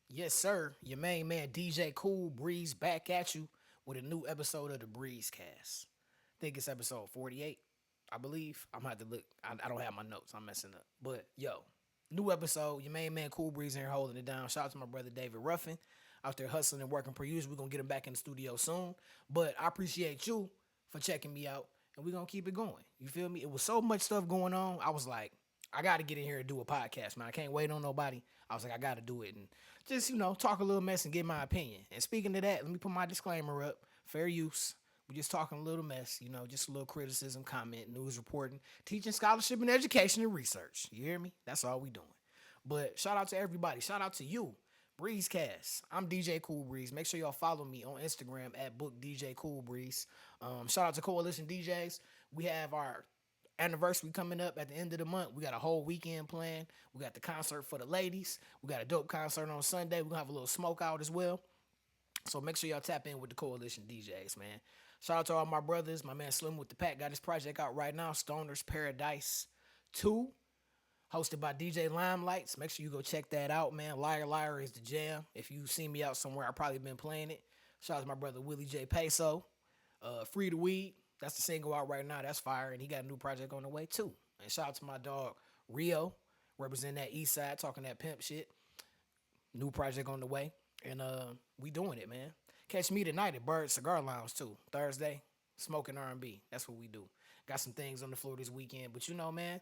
Yes, sir. Your main man DJ Cool Breeze back at you with a new episode of the Breezecast. I think it's episode 48, I believe. I'm gonna have to look. I don't have my notes. I'm messing up. But yo, new episode. Your main man Cool Breeze in here holding it down. Shout out to my brother David Ruffin out there hustling and working per usual. We're gonna get him back in the studio soon. But I appreciate you for checking me out, and we're gonna keep it going. You feel me? It was so much stuff going on. I was like, I got to get in here and do a podcast, man. I can't wait on nobody. I was like, I got to do it and just, talk a little mess and get my opinion. And speaking of that, let me put my disclaimer up. Fair use. We just talking a little mess, just a little criticism, comment, news reporting, teaching, scholarship, and education and research. You hear me? That's all we doing. But shout out to everybody. Shout out to you. Breezecast. I'm DJ Cool Breeze. Make sure y'all follow me on Instagram at Book DJ Cool Breeze. Shout out to Coalition DJs. We have our anniversary coming up at the end of the month. We got a whole weekend planned. We got the concert for the ladies. We got a dope concert on Sunday. We're gonna have a little smoke out as well. So make sure y'all tap in with the Coalition DJs, man. Shout out to all my brothers. My man Slim with the Pack got his project out right now. Stoner's Paradise 2, hosted by DJ Limelights. Make sure you go check that out, man. Liar Liar is the jam. If you see me out somewhere, I probably been playing it. Shout out to my brother Willie J. Peso. Free the Weed. That's the single out right now. That's fire. And he got a new project on the way too. And shout out to my dog Rio, representing that east side, talking that pimp shit. New project on the way. And we doing it, man. Catch me tonight at Bird Cigar Lounge too. Thursday, smoking R&B. That's what we do. Got some things on the floor this weekend. But man,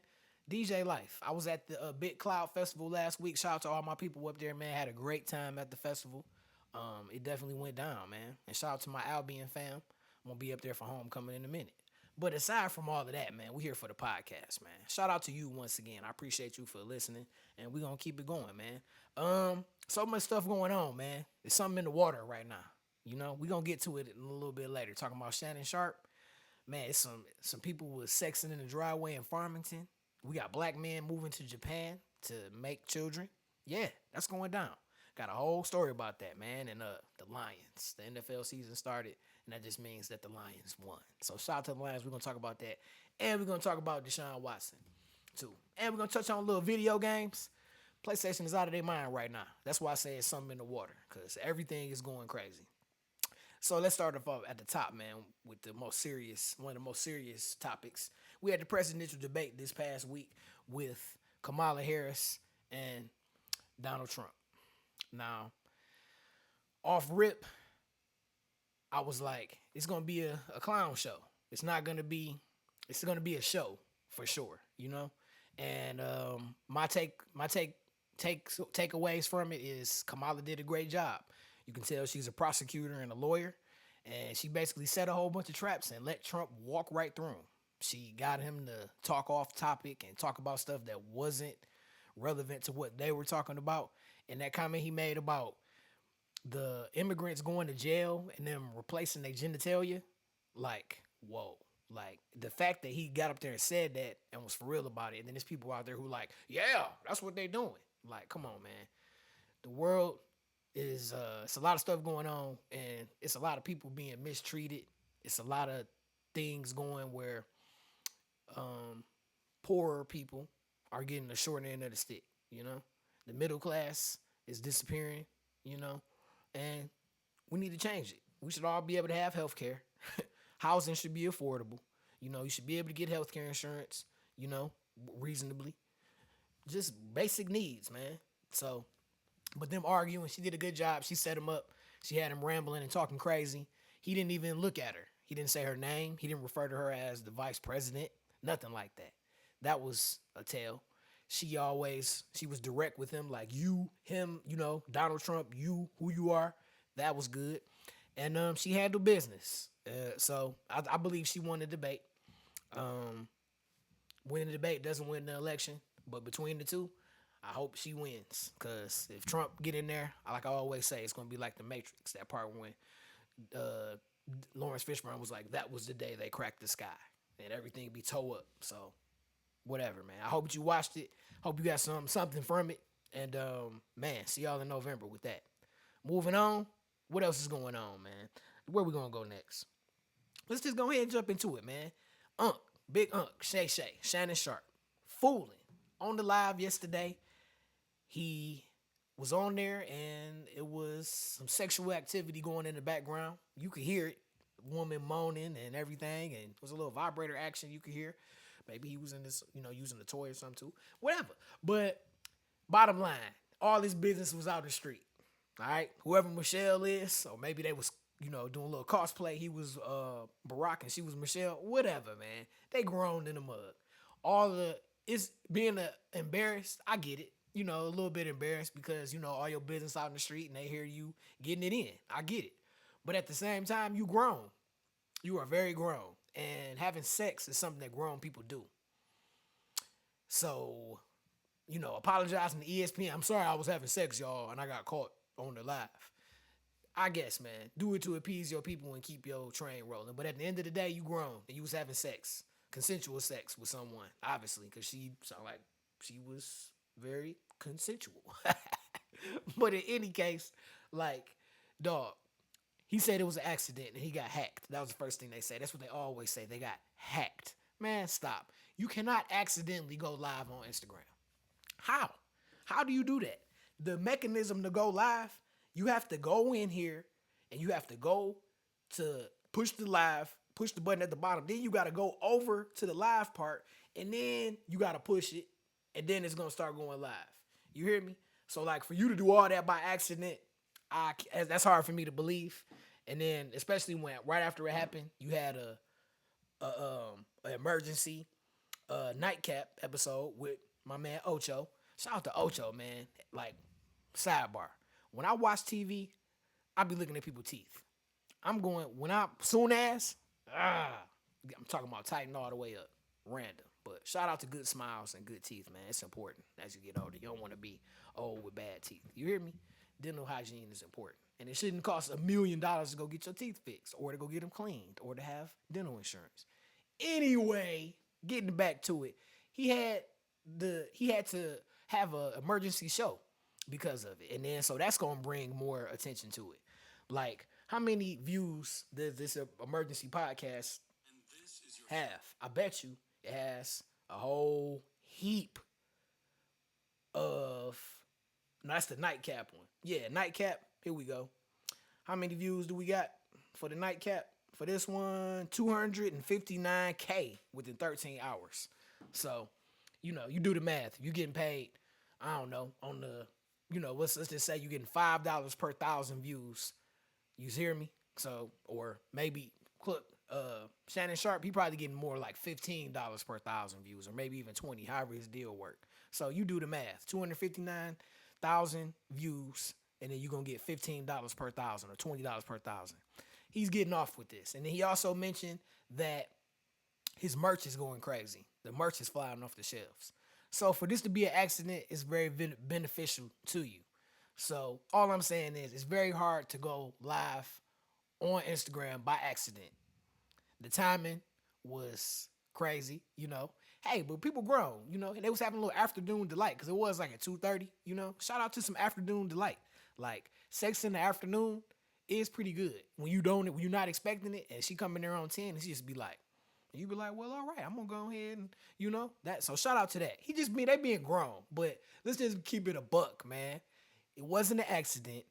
DJ life. I was at the Big Cloud Festival last week. Shout out to all my people up there, man. Had a great time at the festival. It definitely went down, man. And shout out to my Albion fam. I'm gonna be up there for homecoming in a minute. But aside from all of that, man, we here for the podcast, man. Shout out to you once again. I appreciate you for listening, and we gonna keep it going, man. So much stuff going on, man. There's something in the water right now. We gonna get to it a little bit later. Talking about Shannon Sharp, man. It's some people was sexing in the driveway in Farmington. We got black men moving to Japan to make children. Yeah, that's going down. Got a whole story about that, man. And the Lions. The NFL season started, and that just means that the Lions won. So shout out to the Lions. We're gonna talk about that, and we're gonna talk about Deshaun Watson too, and we're gonna touch on little video games. PlayStation is out of their mind right now. That's why I say it's something in the water, because everything is going crazy. So let's start off at the top, man, with one of the most serious topics. We had the presidential debate this past week with Kamala Harris and Donald Trump. Now, off rip, I was like, it's gonna be a clown show. It's not gonna be. It's gonna be a show for sure. And takeaways from it is Kamala did a great job. You can tell she's a prosecutor and a lawyer, and she basically set a whole bunch of traps and let Trump walk right through them. She got him to talk off topic and talk about stuff that wasn't relevant to what they were talking about. And that comment he made about the immigrants going to jail and them replacing their genitalia, like, whoa. Like, the fact that he got up there and said that and was for real about it, and then there's people out there who like, yeah, that's what they doing. Like, come on, man. The world is, it's a lot of stuff going on, and it's a lot of people being mistreated. It's a lot of things going where poorer people are getting the short end of the stick. The middle class is disappearing, you know, and we need to change it. We should all be able to have health care. Housing should be affordable. You should be able to get health care insurance, reasonably. Just basic needs, man. So, but them arguing, she did a good job. She set him up. She had him rambling and talking crazy. He didn't even look at her. He didn't say her name. He didn't refer to her as the vice president. Nothing like that. That was a tell. She was direct with him, like you, him, Donald Trump, you, who you are. That was good. And she handled business. So I believe she won the debate. Winning the debate doesn't win the election, but between the two, I hope she wins. Cause if Trump get in there, like I always say, it's gonna be like the Matrix. That part when uh, Lawrence Fishburne was like, "That was the day they cracked the sky," and everything be toe up. So whatever, man. I hope you watched it. Hope you got something from it. And man, see y'all in November with that. Moving on. What else is going on, man? Where we gonna go next? Let's just go ahead and jump into it, man. Big Shannon Sharp, fooling on the live yesterday. He was on there, and it was some sexual activity going in the background. You could hear it, woman moaning and everything, and it was a little vibrator action you could hear. Maybe he was in this, using the toy or something too. Whatever. But bottom line, all this business was out the street. All right, whoever Michelle is, or maybe they was doing a little cosplay. He was Barack and she was Michelle. Whatever, man. They grown in the mug. All the it's being embarrassed. I get it. A little bit embarrassed because all your business out in the street and they hear you getting it in. I get it, but at the same time, you grown. You are very grown, and having sex is something that grown people do. So apologizing to ESPN. I'm sorry I was having sex, y'all, and I got caught on the live. I guess, man, do it to appease your people and keep your train rolling. But at the end of the day, you grown and you was having sex, consensual sex with someone, obviously, because she sounded like she was very consensual. But in any case, like, dog, he said it was an accident and he got hacked. That was the first thing they say. That's what they always say. They got hacked. Man, stop. You cannot accidentally go live on Instagram. How? How do you do that? The mechanism to go live, you have to go in here and you have to go to push the live, push the button at the bottom. Then you got to go over to the live part and then you got to push it and then it's going to start going live. You hear me? So like for you to do all that by accident, that's hard for me to believe. And then especially when right after it happened, you had a emergency nightcap episode with my man Ocho. Shout out to Ocho, man. Like, sidebar. When I watch TV, I be looking at people's teeth. I'm going when I soon as I'm talking about tighten all the way up. Random. But shout out to good smiles and good teeth, man. It's important as you get older. You don't want to be old with bad teeth. You hear me? Dental hygiene is important. And it shouldn't cost $1 million to go get your teeth fixed or to go get them cleaned or to have dental insurance. Anyway, getting back to it, he had to have an emergency show because of it, and then so that's gonna bring more attention to it. Like, how many views does this emergency podcast have? I bet you it has a whole heap of. No, that's the nightcap one. Yeah, nightcap. Here we go. How many views do we got for the nightcap? For this one, 259K within 13 hours. So, you do the math. You getting paid, I don't know, on the, let's just say you getting $5 per thousand views. You hear me? So, or maybe, look, Shannon Sharp, he probably getting more like $15 per thousand views, or maybe even 20, however his deal work. So you do the math. 259,000 views, and then you're gonna get $15 per thousand or $20 per thousand. He's getting off with this. And then he also mentioned that his merch is going crazy. The merch is flying off the shelves. So for this to be an accident, it's very beneficial to you. So all I'm saying is it's very hard to go live on Instagram by accident. The timing was crazy, Hey, but people grown, and they was having a little afternoon delight because it was like at 2:30, Shout out to some afternoon delight. Like sex in the afternoon is pretty good when when you're not expecting it, and she come in there on 10, and she just be like, you be like, well, all right, I'm gonna go ahead and that. So shout out to that. They being grown, but let's just keep it a buck, man. It wasn't an accident.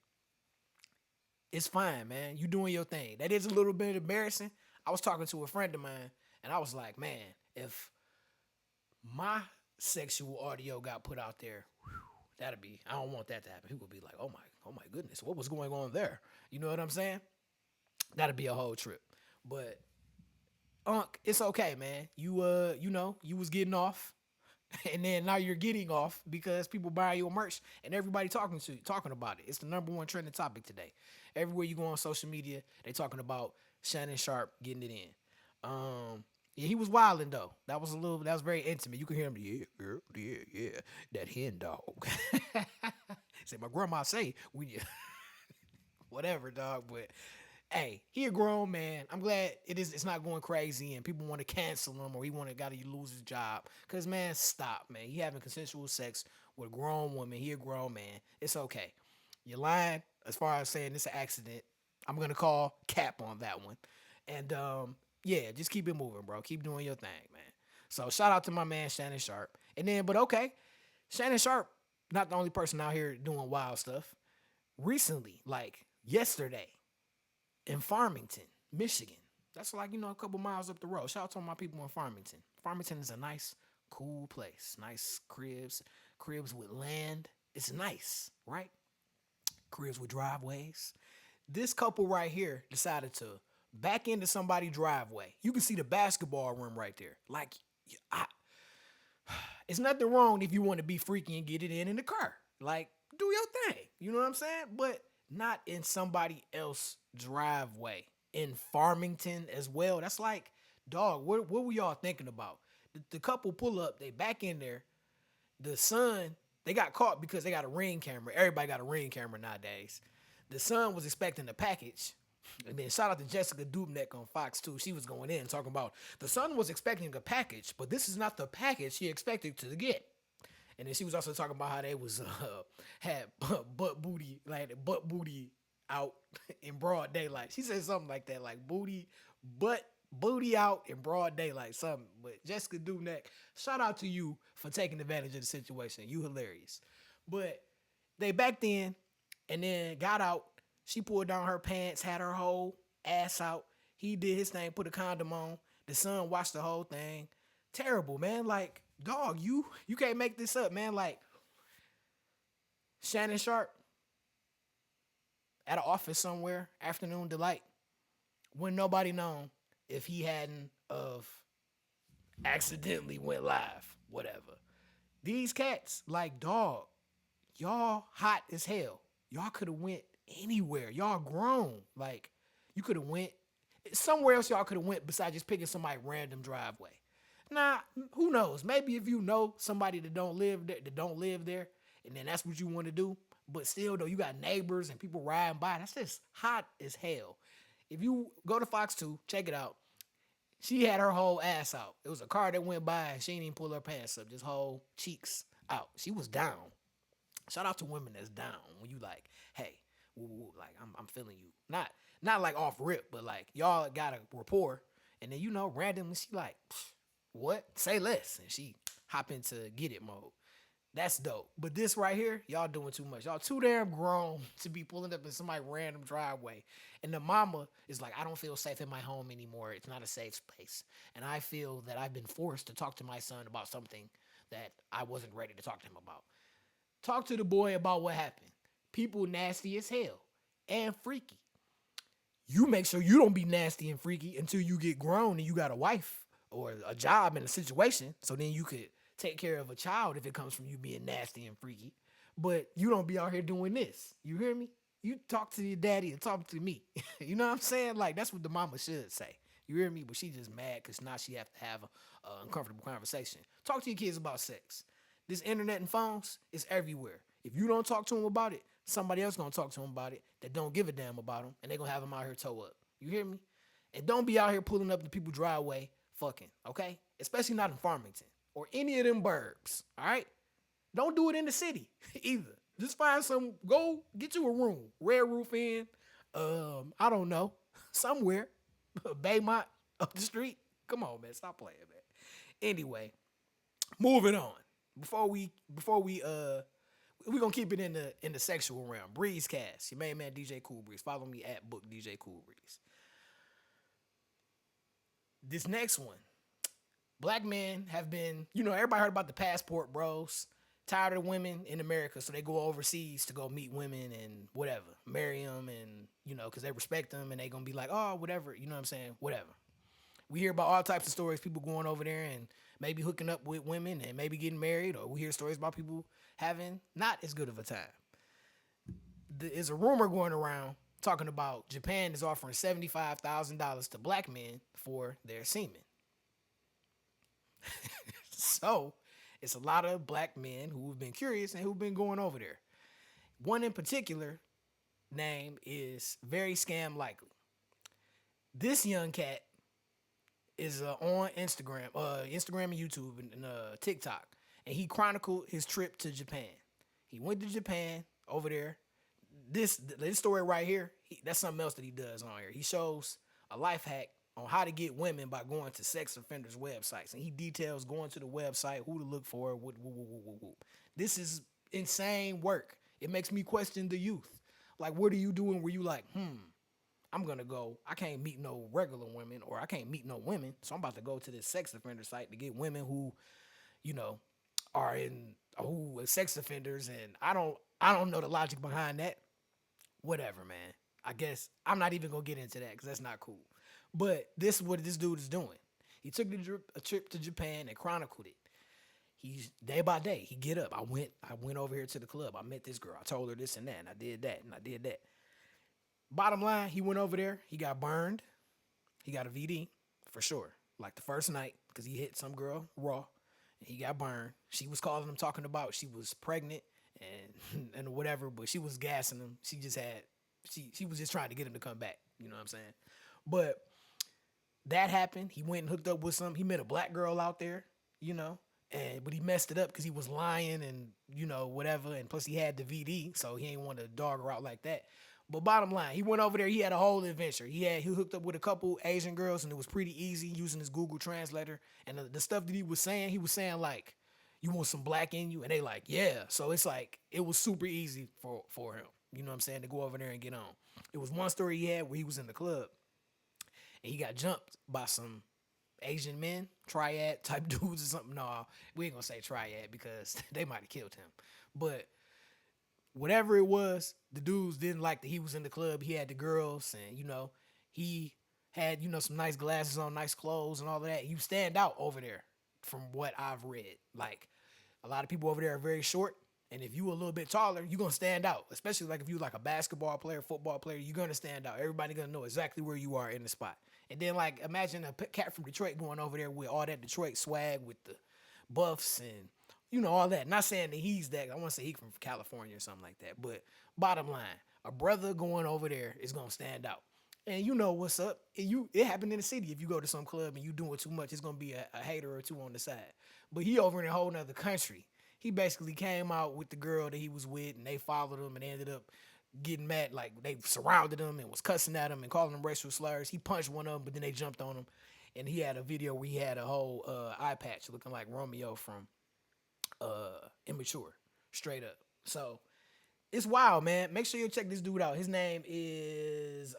It's fine, man. You doing your thing. That is a little bit embarrassing. I was talking to a friend of mine, and I was like, man, if my sexual audio got put out there, that'd be. I don't want that to happen. People would be like, oh my goodness, what was going on there? You know what I'm saying? That'd be a whole trip. But it's okay, man. You was getting off, and then now you're getting off because people buy your merch and everybody talking about it. It's the number one trending topic today. Everywhere you go on social media, they talking about Shannon Sharp getting it in. Yeah, he was wilding though. That was very intimate. You could hear him, yeah, girl, yeah, that hen dog. Say my grandma say when you whatever, dog, but hey, he a grown man. I'm glad it's not going crazy and people want to cancel him or gotta lose his job. Cause man, stop, man. He having consensual sex with a grown woman. He a grown man. It's okay. You're lying as far as saying it's an accident. I'm gonna call cap on that one. And yeah, just keep it moving, bro. Keep doing your thing, man. So shout out to my man Shannon Sharp. And then, but okay, Shannon Sharp Not the only person out here doing wild stuff. Recently, like yesterday, in Farmington, Michigan. That's like, a couple miles up the road. Shout out to all my people in Farmington. Farmington is a nice, cool place. Nice cribs with land. It's nice, right? Cribs with driveways. This couple right here decided to back into somebody's driveway. You can see the basketball rim right there. Like, I, it's nothing wrong if you want to be freaky and get it in the car. Like, do your thing. You know what I'm saying? But not in somebody else's driveway. In Farmington as well. That's like, dog, what were y'all thinking about? The couple pull up, they back in there. The son, they got caught because they got a ring camera. Everybody got a ring camera nowadays. The son was expecting a package. And then shout out to Jessica Dubnek on Fox too. She was going in talking about the son was expecting a package, but this is not the package he expected to get. And then she was also talking about how they was had butt booty out in broad daylight. She said something like that, like booty out in broad daylight, something. But Jessica Dubnek, shout out to you for taking advantage of the situation. You hilarious. But they backed in and then got out. She pulled down her pants, had her whole ass out. He did his thing, put a condom on. The son watched the whole thing. Terrible, man. Like, dog, you can't make this up, man. Like, Shannon Sharp at an office somewhere, afternoon delight, when nobody known if he hadn't of accidentally went live, whatever. These cats, like, dog, y'all hot as hell. Y'all could have went anywhere. Y'all grown. Like, you could have went somewhere else. Y'all could have went besides just picking somebody random driveway. Nah, who knows? Maybe if you know somebody that don't live there, and then that's what you want to do. But still, though, you got neighbors and people riding by. That's just hot as hell. If you go to Fox 2, check it out. She had her whole ass out. It was a car that went by and she didn't even pull her pants up. Just whole cheeks out. She was down. Shout out to women that's down when you like, hey, woo, woo, like I'm feeling you. Not like off rip, but like y'all got a rapport, and then randomly she like, what? Say less, and she hop into get it mode. That's dope. But this right here, y'all doing too much. Y'all too damn grown to be pulling up in somebody's random driveway. And the mama is like, I don't feel safe in my home anymore. It's not a safe space. And I feel that I've been forced to talk to my son about something that I wasn't ready to talk to him about. Talk to the boy about what happened. People nasty as hell and freaky. You make sure you don't be nasty and freaky until you get grown and you got a wife or a job and a situation. So then you could take care of a child if it comes from you being nasty and freaky. But you don't be out here doing this. You hear me? You talk to your daddy and talk to me. You know what I'm saying? Like, that's what the mama should say. You hear me? But she just mad because now she have to have a uncomfortable conversation. Talk to your kids about sex. This internet and phones is everywhere. If you don't talk to them about it, somebody else gonna talk to them about it that don't give a damn about them, and they gonna have them out here toe up. You hear me? And don't be out here pulling up the people's driveway fucking, okay? Especially not in Farmington or any of them burbs, all right? Don't do it in the city either. Just go get you a room, Red Roof Inn, I don't know, somewhere, Baymont up the street. Come on, man, stop playing, man. Anyway, moving on. Before we gonna keep it in the sexual realm. Breezecast, your main man DJ Cool Breeze. Follow me at Book DJ Cool Breeze. This next one, black men have been, everybody heard about the passport bros. Tired of women in America, so they go overseas to go meet women and whatever, marry them, and because they respect them, and they gonna be like, oh, whatever, you know what I'm saying, whatever. We hear about all types of stories, people going over there and maybe hooking up with women and maybe getting married, or we hear stories about people having not as good of a time. There's a rumor going around talking about Japan is offering $75,000 to black men for their semen. So it's a lot of black men who have been curious and who've been going over there. One in particular name is Very Scam Likely. This young cat is on Instagram and YouTube and TikTok, and he chronicled his trip to Japan. He went to Japan over there. This story right here, that's something else that he does on here. He shows a life hack on how to get women by going to sex offenders' websites, and he details going to the website, who to look for, whoop. This is insane work. It makes me question the youth. Like, what are you doing where you like, I'm gonna go. I can't meet no regular women, or I can't meet no women, so I'm about to go to this sex offender site to get women who, you know, are in who are sex offenders, and I don't know the logic behind that. Whatever, man. I guess I'm not even gonna get into that because that's not cool. But this is what this dude is doing. He took a trip to Japan and chronicled it. He's day by day. He get up. I went over here to the club. I met this girl. I told her this and that, and I did that, and I did that. Bottom line, he went over there. He got burned. He got a VD for sure. Like the first night, because he hit some girl raw, and he got burned. She was calling him, talking about she was pregnant and whatever, but she was gassing him. She was just trying to get him to come back. You know what I'm saying? But that happened. He went and hooked up with some. He met a black girl out there, you know, but he messed it up because he was lying and whatever. And plus he had the VD, so he ain't want to dog her out like that. But bottom line, he went over there. He had a whole adventure. He hooked up with a couple Asian girls, and it was pretty easy using his Google Translator. And the stuff that he was saying like, "You want some black in you?" And they like, "Yeah." So it's like it was super easy for him. You know what I'm saying, to go over there and get on. It was one story he had where he was in the club and he got jumped by some Asian men, triad type dudes or something. No, we ain't gonna say triad because they might have killed him. But whatever it was, the dudes didn't like that he was in the club. He had the girls, and he had some nice glasses on, nice clothes, and all of that. You stand out over there, from what I've read. Like a lot of people over there are very short, and if you a little bit taller, you're gonna stand out. Especially like if you like a basketball player, football player, you're gonna stand out. Everybody gonna know exactly where you are in the spot. And then like imagine a cat from Detroit going over there with all that Detroit swag with the buffs and all that. Not saying that he's that. I want to say he's from California or something like that. But bottom line, a brother going over there is gonna stand out. And you know what's up. It happened in the city. If you go to some club and you doing too much, it's gonna be a hater or two on the side. But he over in a whole nother country. He basically came out with the girl that he was with, and they followed him and they ended up getting mad. Like they surrounded him and was cussing at him and calling him racial slurs. He punched one of them, but then they jumped on him. And he had a video where he had a whole eye patch looking like Romeo from Immature, straight up. So it's wild, man. Make sure you check this dude out. His name is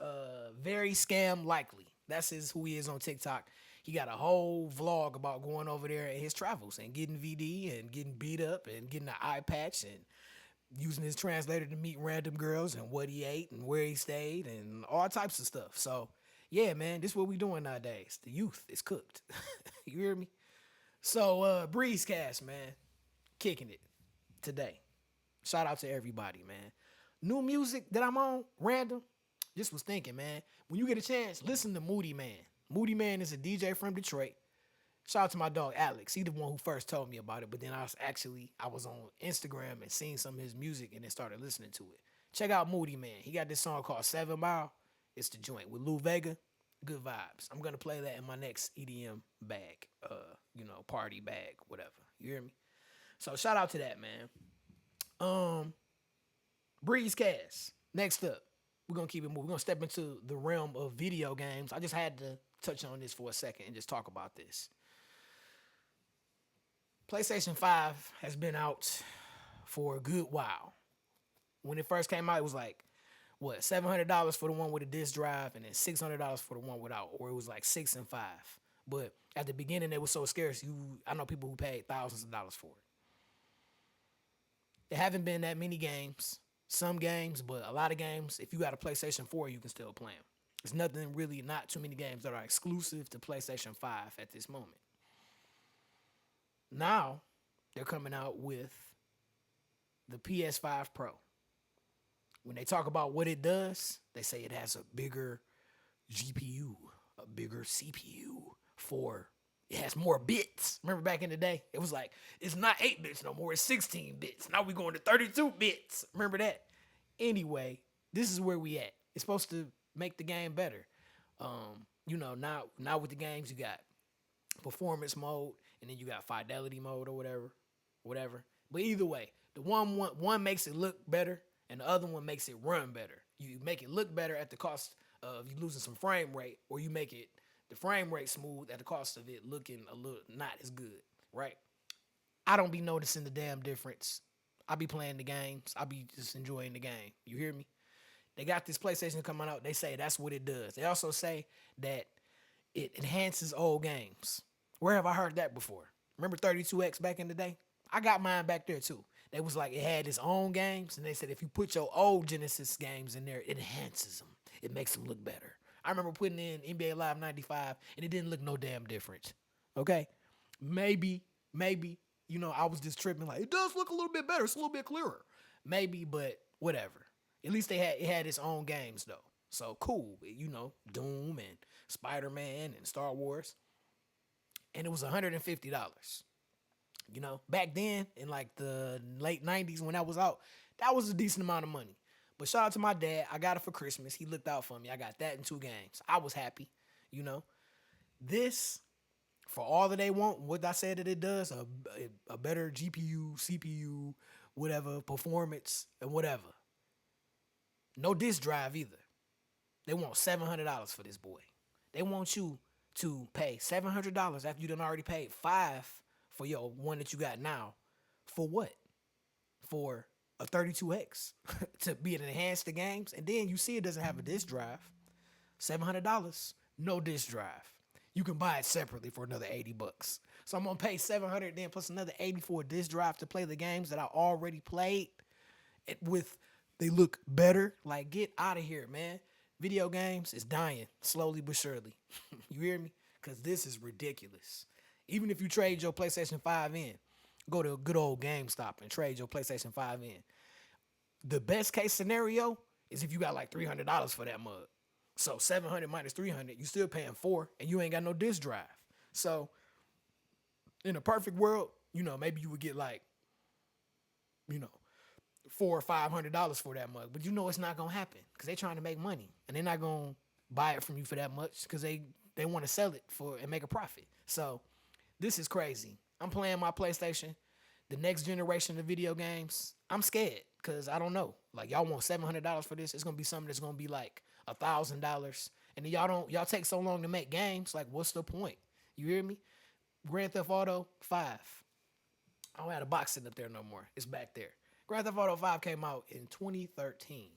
Very Scam Likely. That's who he is on TikTok. He got a whole vlog about going over there and his travels and getting VD and getting beat up and getting an eye patch and using his translator to meet random girls and what he ate and where he stayed and all types of stuff. So yeah, man, this is what we doing nowadays. The youth is cooked. You hear me? So Breezecast, man, kicking it today. Shout out to everybody, man. New music that I'm on, random. Just was thinking, man. When you get a chance, listen to Moody Man. Moody Man is a DJ from Detroit. Shout out to my dog Alex. He the one who first told me about it. But then I was on Instagram and seen some of his music and then started listening to it. Check out Moody Man. He got this song called 7 Mile. It's the joint with Lou Vega. Good vibes. I'm gonna play that in my next EDM bag. Party bag, whatever. You hear me? So shout out to that, man. Breezecast. Next up, we're gonna keep it moving. We're gonna step into the realm of video games. I just had to touch on this for a second and just talk about this. PlayStation 5 has been out for a good while. When it first came out, it was like, what, $700 for the one with a disc drive and then $600 for the one without, or it was like 6 and 5. But at the beginning, it was so scarce. I know people who paid thousands of dollars for it. There haven't been that many games. Some games, but a lot of games, if you got a PlayStation 4, you can still play them. There's not too many games that are exclusive to PlayStation 5 at this moment. Now, they're coming out with the PS5 Pro. When they talk about what it does, they say it has a bigger GPU, a bigger CPU it has more bits. Remember back in the day? It was like, it's not 8 bits no more, it's 16 bits. Now we're going to 32 bits. Remember that? Anyway, this is where we at. It's supposed to make the game better. Now with the games, you got performance mode, and then you got fidelity mode or whatever. But either way, the one makes it look better, and the other one makes it run better. You make it look better at the cost of you losing some frame rate, or you make it the frame rate smooth at the cost of it looking a little not as good, right? I don't be noticing the damn difference. I be playing the games. I be just enjoying the game. You hear me? They got this PlayStation coming out. They say that's what it does. They also say that it enhances old games. Where have I heard that before? Remember 32X back in the day? I got mine back there too. They was like it had its own games, and they said if you put your old Genesis games in there, it enhances them. It makes them look better. I remember putting in NBA Live 95, and it didn't look no damn different. Okay? Maybe, I was just tripping like, it does look a little bit better. It's a little bit clearer. Maybe, but whatever. At least it had its own games though. So cool. Doom and Spider-Man and Star Wars. And it was $150. Back then in like the late 90s when that was out, that was a decent amount of money. But shout out to my dad. I got it for Christmas. He looked out for me. I got that in 2 games. I was happy. This, for all that they want, what I said that it does, a better GPU, CPU, whatever, performance, and whatever. No disk drive either. They want $700 for this boy. They want you to pay $700 after you done already paid $5 for your one that you got now. For what? For a 32X to be able to enhance the games. And then you see it doesn't have a disk drive. $700, no disk drive. You can buy it separately for another $80. So I'm gonna pay $700 then plus another $80 for a disk drive to play the games that I already played. They look better. Like, get out of here, man. Video games is dying slowly but surely. You hear me? Because this is ridiculous. Even if you trade your PlayStation 5 in, go to a good old GameStop and trade your PlayStation 5 in. The best case scenario is if you got like $300 for that mug. So 700 minus 300, you still paying 4, and you ain't got no disk drive. So in a perfect world, maybe you would get like, $400 or $500 for that mug. But it's not gonna happen because they're trying to make money, and they're not gonna buy it from you for that much because they want to sell it for and make a profit. So this is crazy. I'm playing my PlayStation. The next generation of video games, I'm scared because I don't know. Like, y'all want $700 for this? It's gonna be something that's gonna be like $1,000, and then y'all take so long to make games. Like, what's the point? You hear me? Grand Theft Auto 5. I don't have a box sitting up there no more. It's back there. Grand Theft Auto 5 came out in 2013.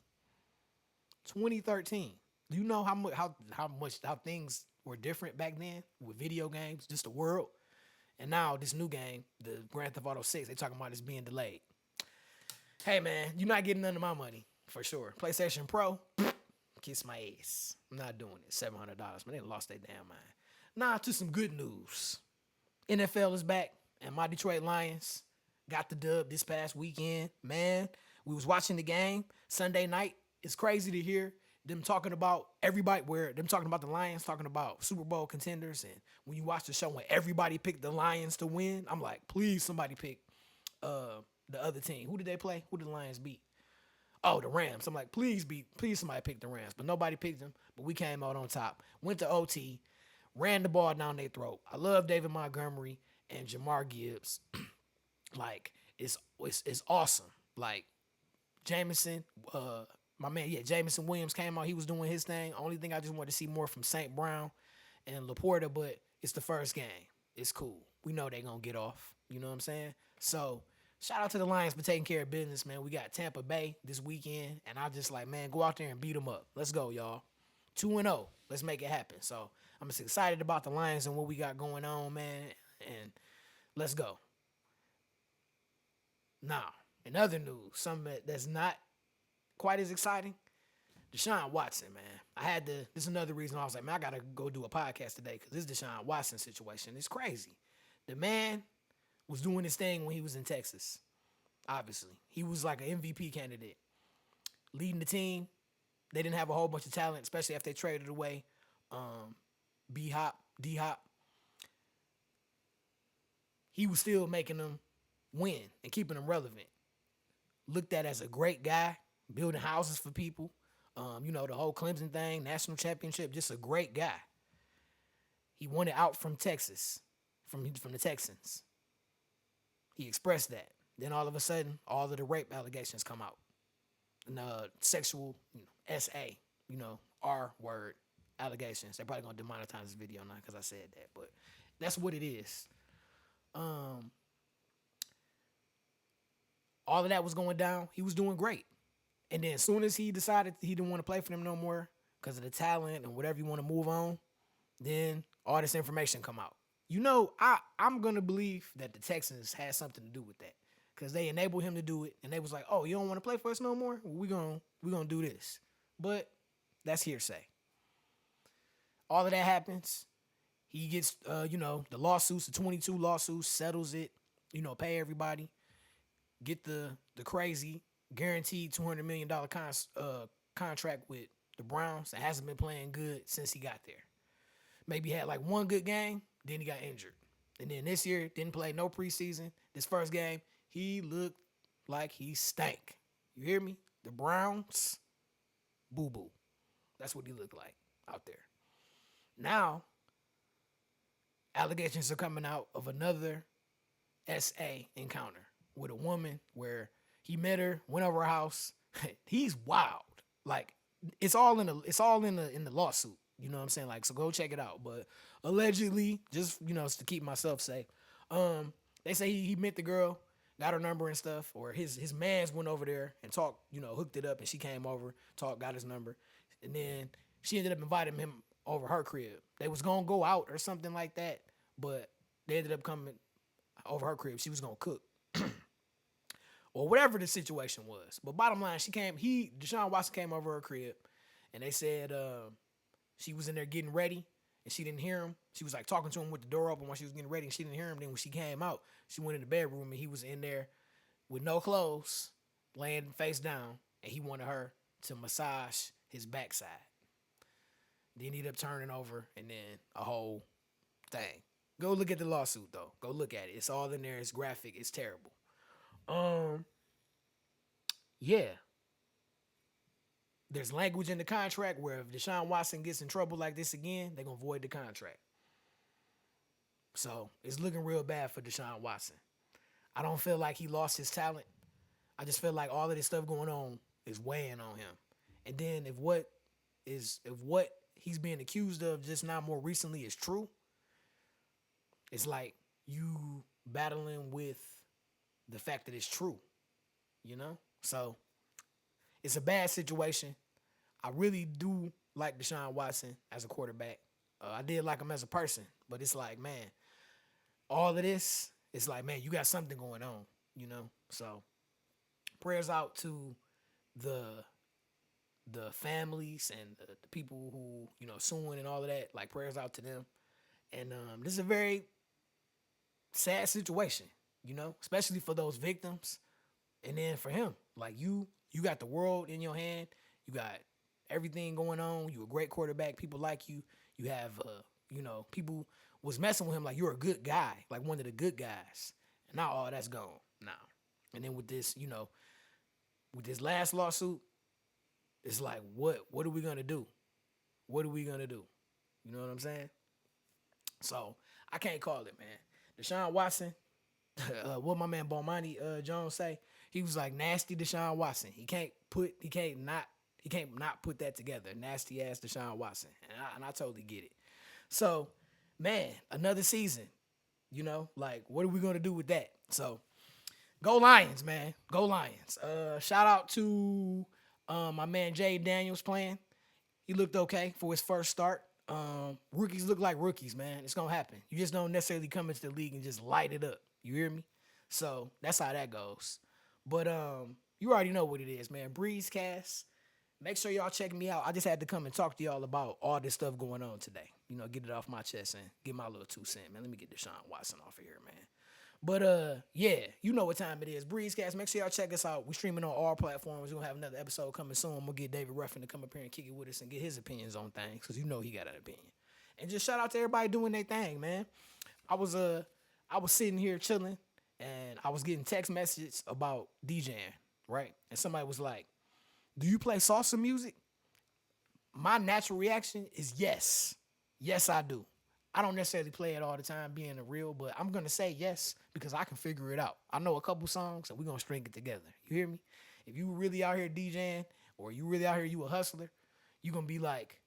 2013. Do you know how things were different back then with video games, just the world? And now this new game, the Grand Theft Auto 6, they talking about it's being delayed. Hey man, you're not getting none of my money for sure. PlayStation Pro, kiss my ass. I'm not doing it. $700, man. They lost their damn mind. Now to some good news. NFL is back, and my Detroit Lions got the dub this past weekend. Man, we was watching the game Sunday night. It's crazy to hear them talking about the Lions, talking about Super Bowl contenders. And when you watch the show when everybody picked the Lions to win, I'm like, please somebody pick the other team. Who did they play? Who did the Lions beat? Oh, the Rams. I'm like, please somebody pick the Rams. But nobody picked them. But we came out on top. Went to OT, ran the ball down their throat. I love David Montgomery and Jamar Gibbs. Like, it's awesome. Like, Jameson, Jameson Williams came out. He was doing his thing. Only thing I just wanted to see more from St. Brown and Laporta, but it's the first game. It's cool. We know they're going to get off. You know what I'm saying? So, shout out to the Lions for taking care of business, man. We got Tampa Bay this weekend, and I just like, man, go out there and beat them up. Let's go, y'all. 2-0. Let's make it happen. So, I'm just excited about the Lions and what we got going on, man, and let's go. Now, in other news, something that's not quite as exciting, Deshaun Watson, man. This is another reason I was like, man, I got to go do a podcast today because this Deshaun Watson situation is crazy. The man was doing his thing when he was in Texas, obviously. He was like an MVP candidate, leading the team. They didn't have a whole bunch of talent, especially after they traded away D-Hop. He was still making them win and keeping them relevant. Looked at as a great guy, building houses for people. The whole Clemson thing, national championship, just a great guy. He wanted out from Texas, from the Texans. He expressed that. Then all of a sudden, all of the rape allegations come out. And sexual, SA, R word allegations. They're probably going to demonetize this video now because I said that. But that's what it is. All of that was going down. He was doing great. And then as soon as he decided he didn't want to play for them no more because of the talent and whatever you want to move on, then all this information come out. I'm gonna believe that the Texans had something to do with that because they enabled him to do it, and they was like, "Oh, you don't want to play for us no more? Well, we gonna do this." But that's hearsay. All of that happens. He gets, the lawsuits, the 22 lawsuits, settles it. Pay everybody, get the crazy guaranteed $200 million contract with the Browns. That hasn't been playing good since he got there. Maybe had like one good game, then he got injured. And then this year, didn't play no preseason. This first game, he looked like he stank. You hear me? The Browns, boo-boo. That's what he looked like out there. Now, allegations are coming out of another SA encounter with a woman where he met her, went over her house. He's wild. Like, it's all in the lawsuit. You know what I'm saying? Like, so go check it out. But allegedly, just, to keep myself safe, they say he met the girl, got her number and stuff, or his mans went over there and talked, hooked it up, and she came over, talked, got his number. And then she ended up inviting him over her crib. They was going to go out or something like that, but they ended up coming over her crib. She was going to cook. Or whatever the situation was. But bottom line, Deshaun Watson came over her crib, and they said she was in there getting ready, and she didn't hear him. She was like talking to him with the door open while she was getting ready, and she didn't hear him. Then when she came out, she went in the bedroom, and he was in there with no clothes, laying face down, and he wanted her to massage his backside. Then he ended up turning over, and then a whole thing. Go look at the lawsuit, though. Go look at it. It's all in there. It's graphic. It's terrible. Yeah. There's language in the contract where if Deshaun Watson gets in trouble like this again, they're going to void the contract. So it's looking real bad for Deshaun Watson. I don't feel like he lost his talent. I just feel like all of this stuff going on is weighing on him. And then if what he's being accused of just now more recently is true, it's like you battling with the fact that it's true, So it's a bad situation. I really do like Deshaun Watson as a quarterback. I did like him as a person, but it's like, man, all of this, it's like, man, you got something going on, So prayers out to the families and the people who, suing and all of that. Like, prayers out to them. And this is a very sad situation, especially for those victims. And then for him, like you got the world in your hand. You got everything going on. You a great quarterback. People like you. You have, people was messing with him like you're a good guy, like one of the good guys. And now all that's gone now. And then with this, with this last lawsuit, it's like, what are we going to do? What are we going to do? You know what I'm saying? So I can't call it, man. Deshaun Watson, what my man Bomani Jones say, he was like nasty Deshaun Watson. He can't not put that together. Nasty ass Deshaun Watson, and I totally get it. So, man, another season. Like, what are we gonna do with that? So, go Lions, man. Go Lions. Shout out to my man Jay Daniels playing. He looked okay for his first start. Rookies look like rookies, man. It's gonna happen. You just don't necessarily come into the league and just light it up. You hear me? So that's how that goes. But you already know what it is, man. Breezecast. Make sure y'all check me out. I just had to come and talk to y'all about all this stuff going on today. Get it off my chest and get my little 2 cents, man. Let me get Deshaun Watson off of here, man. But yeah, you know what time it is. Breezecast. Make sure y'all check us out. We're streaming on all platforms. We're gonna have another episode coming soon. I'm gonna get David Ruffin to come up here and kick it with us and get his opinions on things, because he got an opinion. And just shout out to everybody doing their thing, man. I was sitting here chilling, and I was getting text messages about DJing, right? And somebody was like, "Do you play salsa music?" My natural reaction is yes. Yes, I do. I don't necessarily play it all the time, being real, but I'm going to say yes because I can figure it out. I know a couple songs, and we're going to string it together. You hear me? If you really out here DJing, or you really out here, you a hustler, you're going to be like,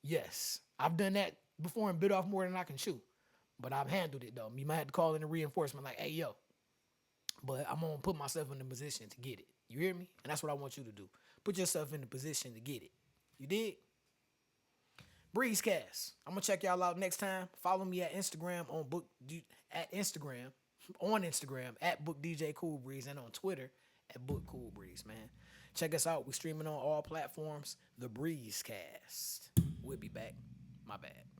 yes. I've done that before and bit off more than I can chew. But I've handled it, though. You might have to call in a reinforcement like, hey, yo. But I'm gonna put myself in the position to get it. You hear me? And that's what I want you to do. Put yourself in the position to get it. You did? Breezecast. I'm gonna check y'all out next time. Follow me at Instagram on book at Instagram on Instagram at Book DJ Cool Breeze and on Twitter at Book Cool Breeze. Man, check us out. We're streaming on all platforms. The Breezecast. We'll be back. My bad.